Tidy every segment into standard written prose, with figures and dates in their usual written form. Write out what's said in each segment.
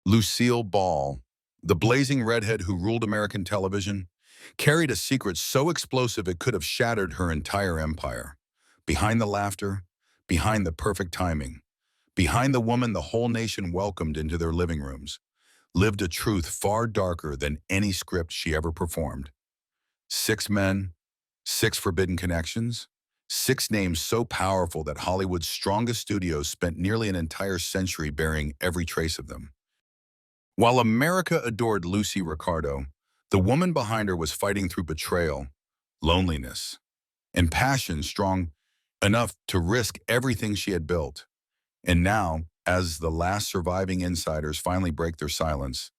Lucille Ball, the blazing redhead who ruled American television, carried a secret so explosive it could have shattered her entire empire. Behind the laughter, behind the perfect timing, behind the woman the whole nation welcomed into their living rooms, lived a truth far darker than any script she ever performed. 6 men, 6 forbidden connections, 6 names so powerful that Hollywood's strongest studios spent nearly an entire century burying every trace of them. While America adored Lucy Ricardo, the woman behind her was fighting through betrayal, loneliness, and passion strong enough to risk everything she had built. And now, as the last surviving insiders finally break their silence,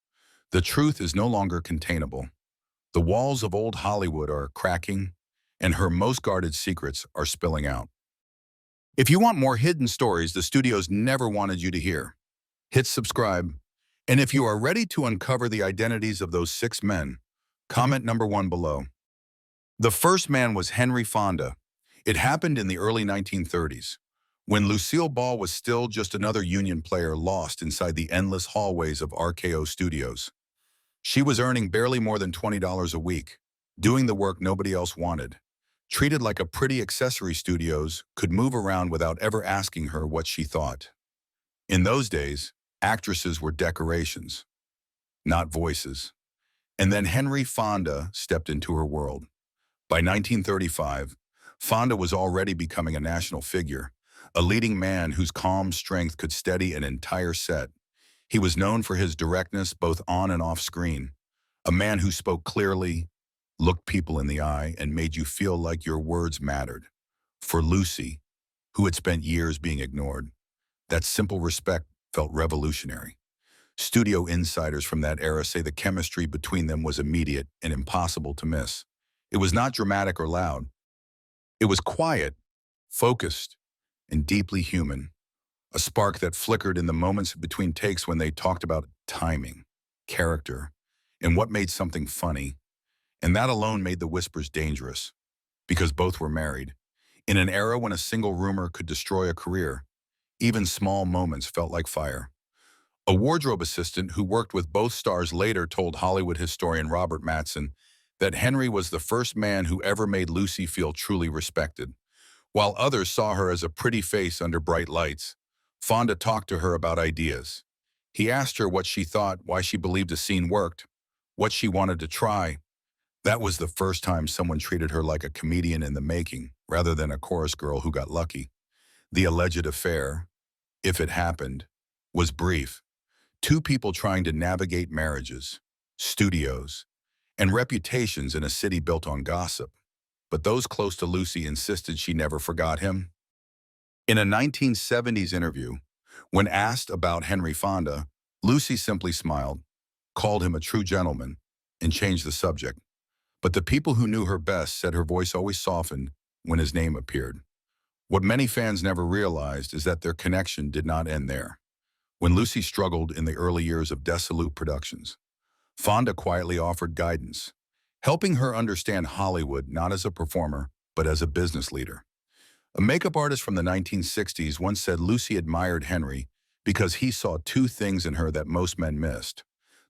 the truth is no longer containable. The walls of old Hollywood are cracking, and her most guarded secrets are spilling out. If you want more hidden stories the studios never wanted you to hear, hit subscribe. And if you are ready to uncover the identities of those 6 men, comment number 1 below. The first man was Henry Fonda. It happened in the early 1930s, when Lucille Ball was still just another union player lost inside the endless hallways of RKO Studios. She was earning barely more than $20 a week, doing the work nobody else wanted, treated like a pretty accessory studios could move around without ever asking her what she thought. In those days, actresses were decorations, not voices. And then Henry Fonda stepped into her world. By 1935, Fonda was already becoming a national figure, a leading man whose calm strength could steady an entire set. He was known for his directness both on and off screen, a man who spoke clearly, looked people in the eye, and made you feel like your words mattered. For Lucy, who had spent years being ignored, that simple respect felt revolutionary. Studio insiders from that era say the chemistry between them was immediate and impossible to miss. It was not dramatic or loud. It was quiet, focused, and deeply human. A spark that flickered in the moments between takes when they talked about timing, character, and what made something funny. And that alone made the whispers dangerous, because both were married. In an era when a single rumor could destroy a career, even small moments felt like fire. A wardrobe assistant who worked with both stars later told Hollywood historian Robert Mattson that Henry was the first man who ever made Lucy feel truly respected. While others saw her as a pretty face under bright lights, Fonda talked to her about ideas. He asked her what she thought, why she believed a scene worked, what she wanted to try. That was the first time someone treated her like a comedian in the making, rather than a chorus girl who got lucky. The alleged affair, if it happened, was brief. 2 people trying to navigate marriages, studios, and reputations in a city built on gossip. But those close to Lucy insisted she never forgot him. In a 1970s interview, when asked about Henry Fonda, Lucy simply smiled, called him a true gentleman, and changed the subject. But the people who knew her best said her voice always softened when his name appeared. What many fans never realized is that their connection did not end there. When Lucy struggled in the early years of Dissolute Productions, Fonda quietly offered guidance, helping her understand Hollywood not as a performer, but as a business leader. A makeup artist from the 1960s once said Lucy admired Henry because he saw 2 things in her that most men missed: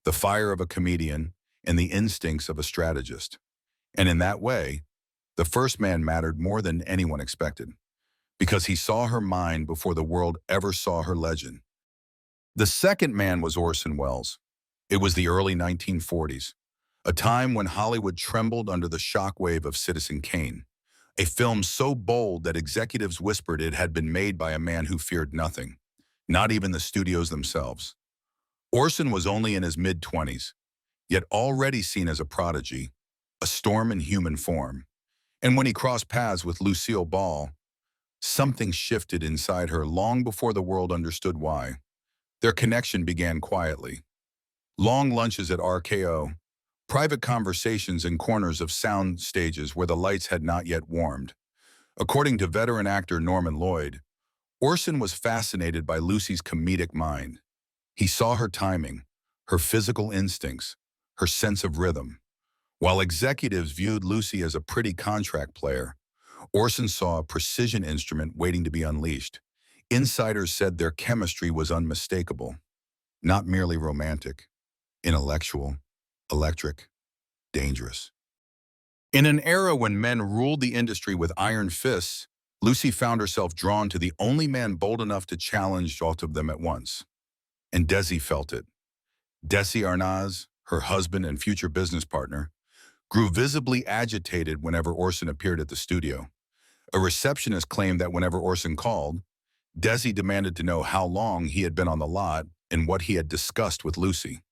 the fire of a comedian and the instincts of a strategist. And in that way, the first man mattered more than anyone expected, because he saw her mind before the world ever saw her legend. The second man was Orson Welles. It was the early 1940s, a time when Hollywood trembled under the shockwave of Citizen Kane, a film so bold that executives whispered it had been made by a man who feared nothing, not even the studios themselves. Orson was only in his mid-20s, yet already seen as a prodigy, a storm in human form. And when he crossed paths with Lucille Ball, something shifted inside her long before the world understood why. Their connection began quietly. Long lunches at RKO, private conversations in corners of sound stages where the lights had not yet warmed. According to veteran actor Norman Lloyd, Orson was fascinated by Lucy's comedic mind. He saw her timing, her physical instincts, her sense of rhythm. While executives viewed Lucy as a pretty contract player, Orson saw a precision instrument waiting to be unleashed. Insiders said their chemistry was unmistakable. Not merely romantic, intellectual, electric, dangerous. In an era when men ruled the industry with iron fists, Lucy found herself drawn to the only man bold enough to challenge both of them at once. And Desi felt it. Desi Arnaz, her husband and future business partner, grew visibly agitated whenever Orson appeared at the studio. A receptionist claimed that whenever Orson called, Desi demanded to know how long he had been on the lot and what he had discussed with Lucy.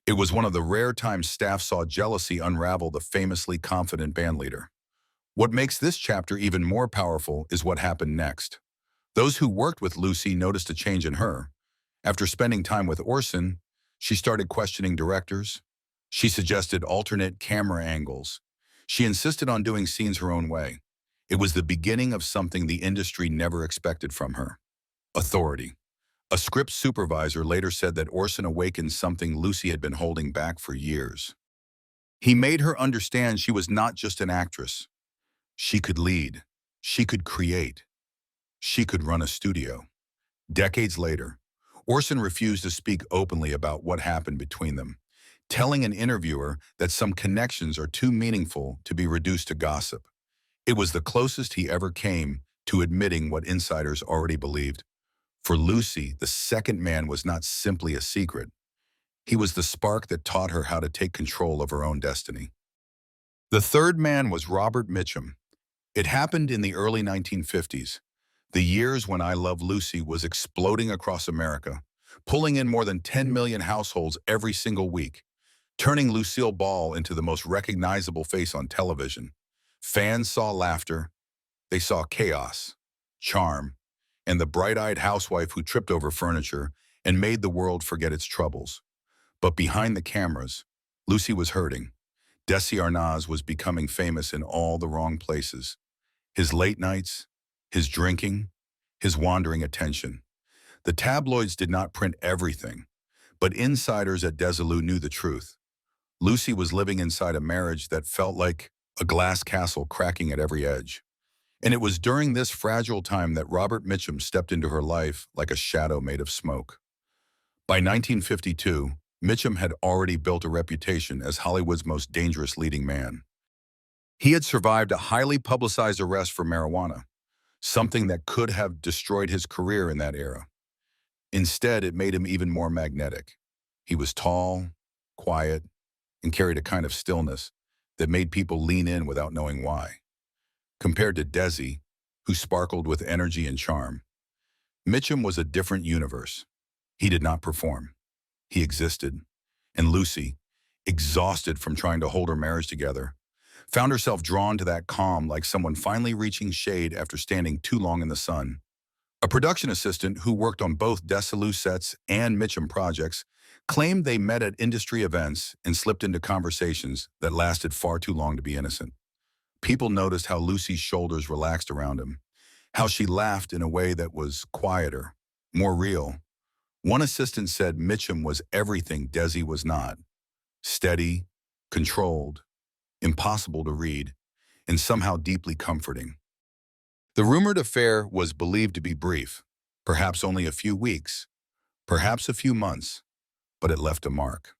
It was one of the rare times staff saw jealousy unravel the famously confident bandleader. What makes this chapter even more powerful is what happened next. Those who worked with Lucy noticed a change in her. After spending time with Orson, she started questioning directors. She suggested alternate camera angles. She insisted on doing scenes her own way. It was the beginning of something the industry never expected from her: authority. A script supervisor later said that Orson awakened something Lucy had been holding back for years. He made her understand she was not just an actress. She could lead. She could create. She could run a studio. Decades later, Orson refused to speak openly about what happened between them, telling an interviewer that some connections are too meaningful to be reduced to gossip. It was the closest he ever came to admitting what insiders already believed. For Lucy, the second man was not simply a secret. He was the spark that taught her how to take control of her own destiny. The third man was Robert Mitchum. It happened in the early 1950s, the years when I Love Lucy was exploding across America, pulling in more than 10 million households every single week, turning Lucille Ball into the most recognizable face on television. Fans saw laughter, they saw chaos, charm, and the bright-eyed housewife who tripped over furniture and made the world forget its troubles. But behind the cameras, Lucy was hurting. Desi Arnaz was becoming famous in all the wrong places. His late nights, his drinking, his wandering attention. The tabloids did not print everything, but insiders at Desilu knew the truth. Lucy was living inside a marriage that felt like a glass castle cracking at every edge. And it was during this fragile time that Robert Mitchum stepped into her life like a shadow made of smoke. By 1952, Mitchum had already built a reputation as Hollywood's most dangerous leading man. He had survived a highly publicized arrest for marijuana, something that could have destroyed his career in that era. Instead, it made him even more magnetic. He was tall, quiet, and carried a kind of stillness that made people lean in without knowing why. Compared to Desi, who sparkled with energy and charm, Mitchum was a different universe. He did not perform. He existed. And Lucy, exhausted from trying to hold her marriage together, found herself drawn to that calm like someone finally reaching shade after standing too long in the sun. A production assistant who worked on both Desilu sets and Mitchum projects claimed they met at industry events and slipped into conversations that lasted far too long to be innocent. People noticed how Lucy's shoulders relaxed around him, how she laughed in a way that was quieter, more real. One assistant said Mitchum was everything Desi was not: steady, controlled, impossible to read, and somehow deeply comforting. The rumored affair was believed to be brief, perhaps only a few weeks, perhaps a few months, but it left a mark.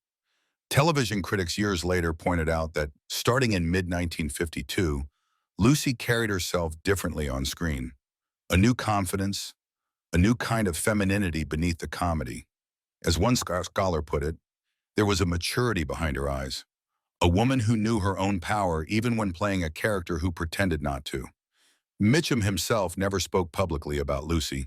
Television critics years later pointed out that, starting in mid-1952, Lucy carried herself differently on screen. A new confidence, a new kind of femininity beneath the comedy. As one scholar put it, there was a maturity behind her eyes, a woman who knew her own power even when playing a character who pretended not to. Mitchum himself never spoke publicly about Lucy,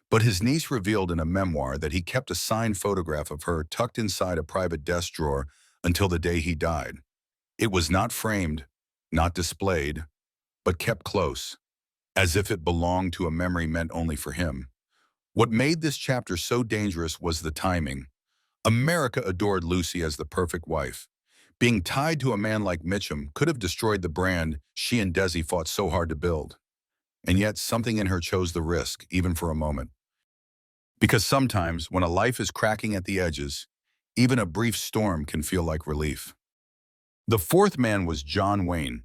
but his niece revealed in a memoir that he kept a signed photograph of her tucked inside a private desk drawer until the day he died. It was not framed, not displayed, but kept close, as if it belonged to a memory meant only for him. What made this chapter so dangerous was the timing. America adored Lucy as the perfect wife. Being tied to a man like Mitchum could have destroyed the brand she and Desi fought so hard to build. And yet something in her chose the risk, even for a moment. Because sometimes, when a life is cracking at the edges, even a brief storm can feel like relief. The fourth man was John Wayne.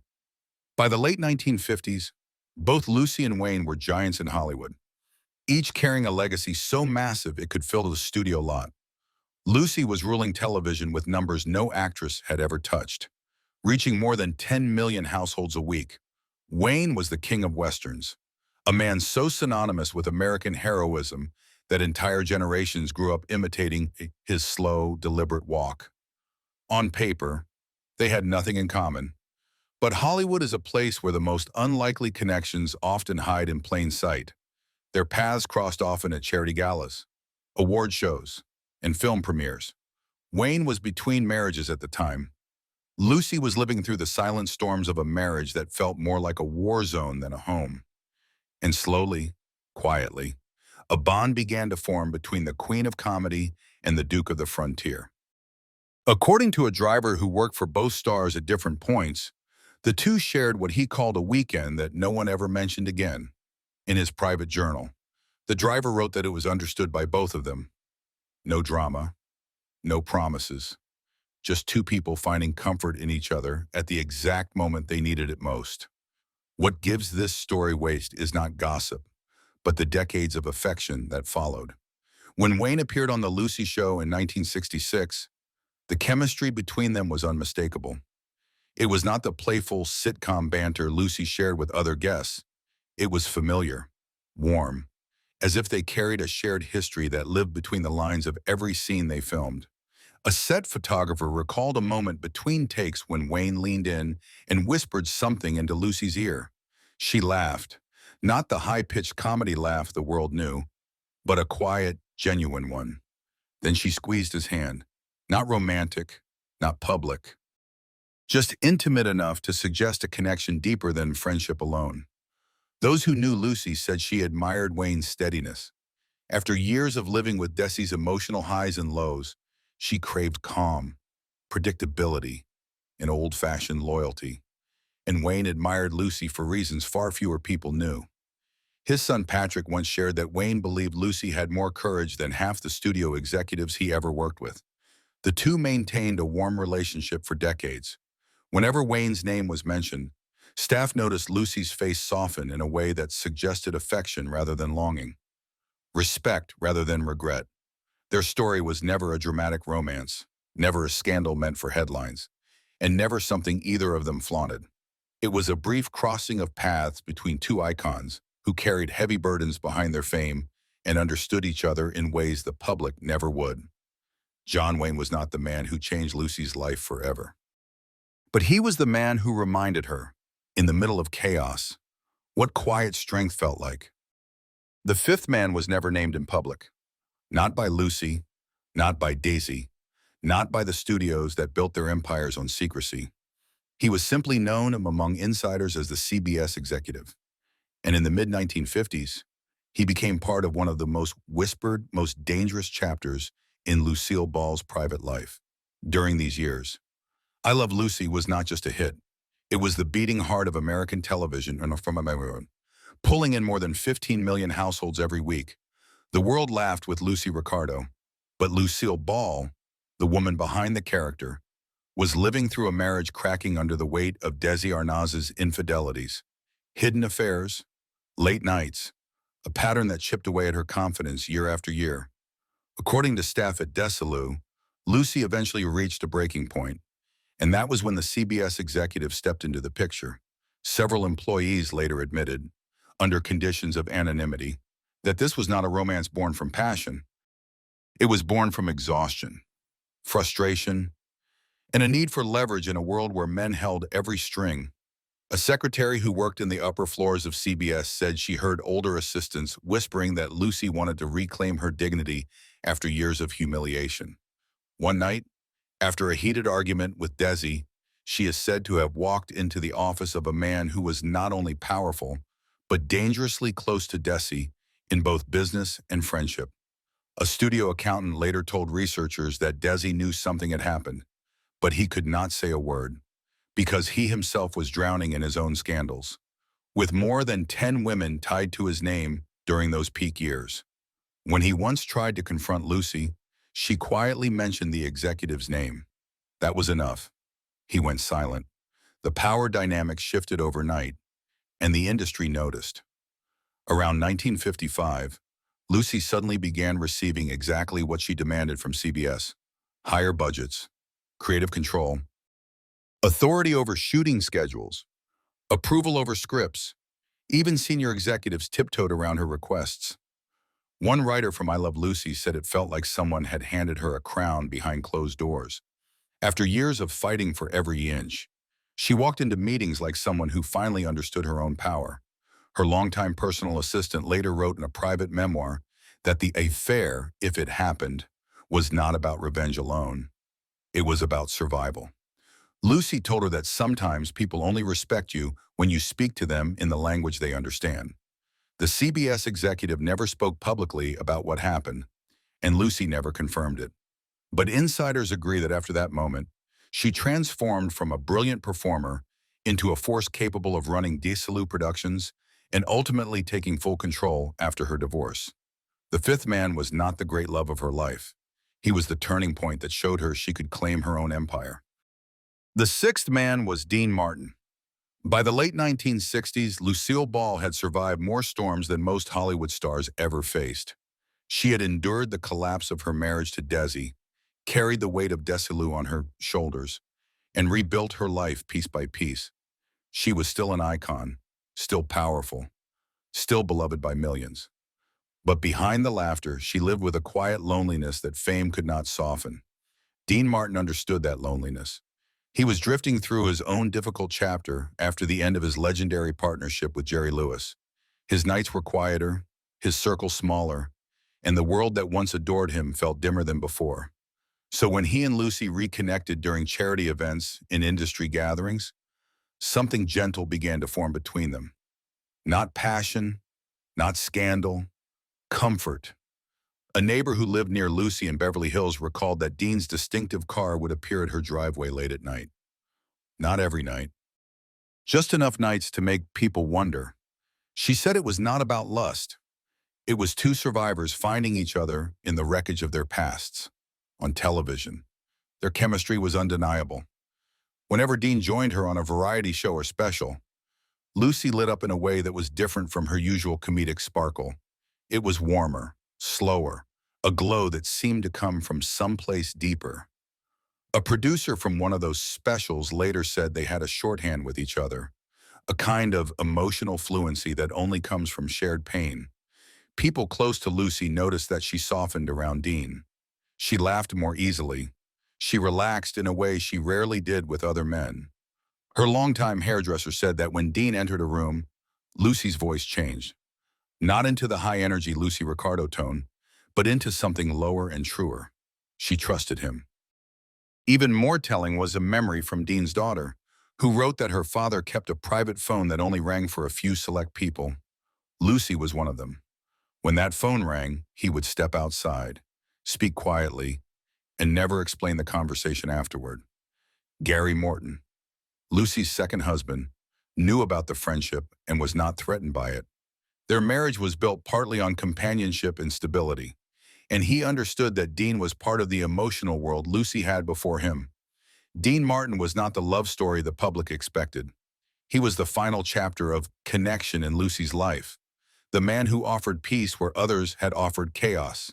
By the late 1950s, both Lucy and Wayne were giants in Hollywood, each carrying a legacy so massive it could fill the studio lot. Lucy was ruling television with numbers no actress had ever touched, reaching more than 10 million households a week. Wayne was the king of westerns, a man so synonymous with American heroism that entire generations grew up imitating his slow, deliberate walk. On paper, they had nothing in common. But Hollywood is a place where the most unlikely connections often hide in plain sight. Their paths crossed often at charity galas, award shows, and film premieres. Wayne was between marriages at the time. Lucy was living through the silent storms of a marriage that felt more like a war zone than a home. And slowly, quietly, a bond began to form between the Queen of Comedy and the Duke of the Frontier. According to a driver who worked for both stars at different points, the two shared what he called a weekend that no one ever mentioned again. In his private journal, the driver wrote that it was understood by both of them. No drama, no promises, just two people finding comfort in each other at the exact moment they needed it most. What gives this story weight is not gossip, but the decades of affection that followed. When Wayne appeared on The Lucy Show in 1966, the chemistry between them was unmistakable. It was not the playful sitcom banter Lucy shared with other guests. It was familiar, warm, as if they carried a shared history that lived between the lines of every scene they filmed. A set photographer recalled a moment between takes when Wayne leaned in and whispered something into Lucy's ear. She laughed, not the high-pitched comedy laugh the world knew, but a quiet, genuine one. Then she squeezed his hand, not romantic, not public, just intimate enough to suggest a connection deeper than friendship alone. Those who knew Lucy said she admired Wayne's steadiness. After years of living with Desi's emotional highs and lows, she craved calm, predictability, and old-fashioned loyalty. And Wayne admired Lucy for reasons far fewer people knew. His son Patrick once shared that Wayne believed Lucy had more courage than half the studio executives he ever worked with. The two maintained a warm relationship for decades. Whenever Wayne's name was mentioned, staff noticed Lucy's face soften in a way that suggested affection rather than longing, respect rather than regret. Their story was never a dramatic romance, never a scandal meant for headlines, and never something either of them flaunted. It was a brief crossing of paths between two icons who carried heavy burdens behind their fame and understood each other in ways the public never would. John Wayne was not the man who changed Lucy's life forever. But he was the man who reminded her, in the middle of chaos, what quiet strength felt like. The fifth man was never named in public. Not by Lucy, not by Daisy, not by the studios that built their empires on secrecy. He was simply known among insiders as the CBS executive. And in the mid-1950s, he became part of one of the most whispered, most dangerous chapters in Lucille Ball's private life. During these years, I Love Lucy was not just a hit. It was the beating heart of American television from America, pulling in more than 15 million households every week. The world laughed with Lucy Ricardo, but Lucille Ball, the woman behind the character, was living through a marriage cracking under the weight of Desi Arnaz's infidelities, hidden affairs, late nights, a pattern that chipped away at her confidence year after year. According to staff at Desilu, Lucy eventually reached a breaking point, and that was when the CBS executive stepped into the picture. Several employees later admitted, under conditions of anonymity, that this was not a romance born from passion. It was born from exhaustion, frustration, and a need for leverage in a world where men held every string. A secretary who worked in the upper floors of CBS said she heard older assistants whispering that Lucy wanted to reclaim her dignity after years of humiliation. One night, after a heated argument with Desi, she is said to have walked into the office of a man who was not only powerful, but dangerously close to Desi in both business and friendship. A studio accountant later told researchers that Desi knew something had happened, but he could not say a word, because he himself was drowning in his own scandals, with more than 10 women tied to his name during those peak years. When he once tried to confront Lucy, she quietly mentioned the executive's name. That was enough. He went silent. The power dynamic shifted overnight, and the industry noticed. Around 1955, Lucy suddenly began receiving exactly what she demanded from CBS: higher budgets, creative control, authority over shooting schedules, approval over scripts. Even senior executives tiptoed around her requests. One writer from I Love Lucy said it felt like someone had handed her a crown behind closed doors. After years of fighting for every inch, she walked into meetings like someone who finally understood her own power. Her longtime personal assistant later wrote in a private memoir that the affair, if it happened, was not about revenge alone. It was about survival. Lucy told her that sometimes people only respect you when you speak to them in the language they understand. The CBS executive never spoke publicly about what happened, and Lucy never confirmed it. But insiders agree that after that moment, she transformed from a brilliant performer into a force capable of running Desilu Productions and ultimately taking full control after her divorce. The fifth man was not the great love of her life. He was the turning point that showed her she could claim her own empire. The sixth man was Dean Martin. By the late 1960s, Lucille Ball had survived more storms than most Hollywood stars ever faced. She had endured the collapse of her marriage to Desi, carried the weight of Desilu on her shoulders, and rebuilt her life piece by piece. She was still an icon, still powerful, still beloved by millions. But behind the laughter, she lived with a quiet loneliness that fame could not soften. Dean Martin understood that loneliness. He was drifting through his own difficult chapter after the end of his legendary partnership with Jerry Lewis. His nights were quieter, his circle smaller, and the world that once adored him felt dimmer than before. So when he and Lucy reconnected during charity events and industry gatherings, something gentle began to form between them. Not passion, not scandal, comfort. A neighbor who lived near Lucy in Beverly Hills recalled that Dean's distinctive car would appear at her driveway late at night. Not every night. Just enough nights to make people wonder. She said it was not about lust. It was two survivors finding each other in the wreckage of their pasts. On television, their chemistry was undeniable. Whenever Dean joined her on a variety show or special, Lucy lit up in a way that was different from her usual comedic sparkle. It was warmer, slower, a glow that seemed to come from someplace deeper. A producer from one of those specials later said they had a shorthand with each other, a kind of emotional fluency that only comes from shared pain. People close to Lucy noticed that she softened around Dean. She laughed more easily. She relaxed in a way she rarely did with other men. Her longtime hairdresser said that when Dean entered a room, Lucy's voice changed. Not into the high-energy Lucy Ricardo tone, but into something lower and truer. She trusted him. Even more telling was a memory from Dean's daughter, who wrote that her father kept a private phone that only rang for a few select people. Lucy was one of them. When that phone rang, he would step outside, speak quietly, and never explain the conversation afterward. Gary Morton, Lucy's second husband, knew about the friendship and was not threatened by it. Their marriage was built partly on companionship and stability, and he understood that Dean was part of the emotional world Lucy had before him. Dean Martin was not the love story the public expected. He was the final chapter of connection in Lucy's life, the man who offered peace where others had offered chaos,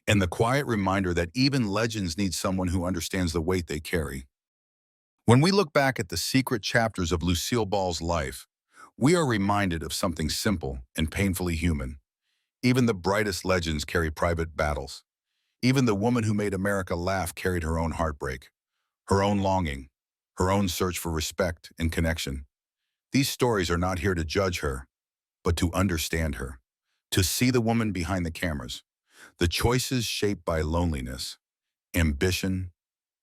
and the quiet reminder that even legends need someone who understands the weight they carry. When we look back at the secret chapters of Lucille Ball's life, we are reminded of something simple and painfully human. Even the brightest legends carry private battles. Even the woman who made America laugh carried her own heartbreak, her own longing, her own search for respect and connection. These stories are not here to judge her, but to understand her, to see the woman behind the cameras, the choices shaped by loneliness, ambition,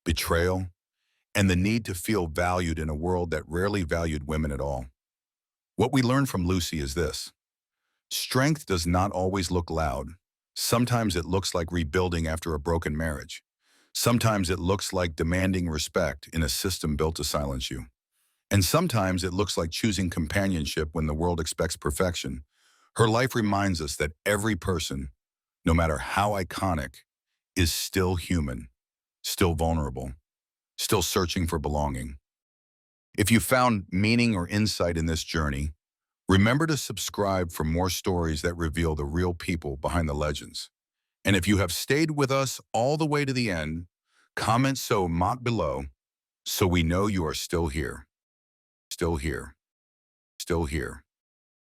betrayal, and the need to feel valued in a world that rarely valued women at all. What we learn from Lucy is this: strength does not always look loud. Sometimes it looks like rebuilding after a broken marriage. Sometimes it looks like demanding respect in a system built to silence you. And sometimes it looks like choosing companionship when the world expects perfection. Her life reminds us that every person, no matter how iconic, is still human, still vulnerable, still searching for belonging. If you found meaning or insight in this journey, Remember to subscribe for more stories that reveal the real people behind the legends. And if you have stayed with us all the way to the end, comment so much below so we know you are still here, still here, still here.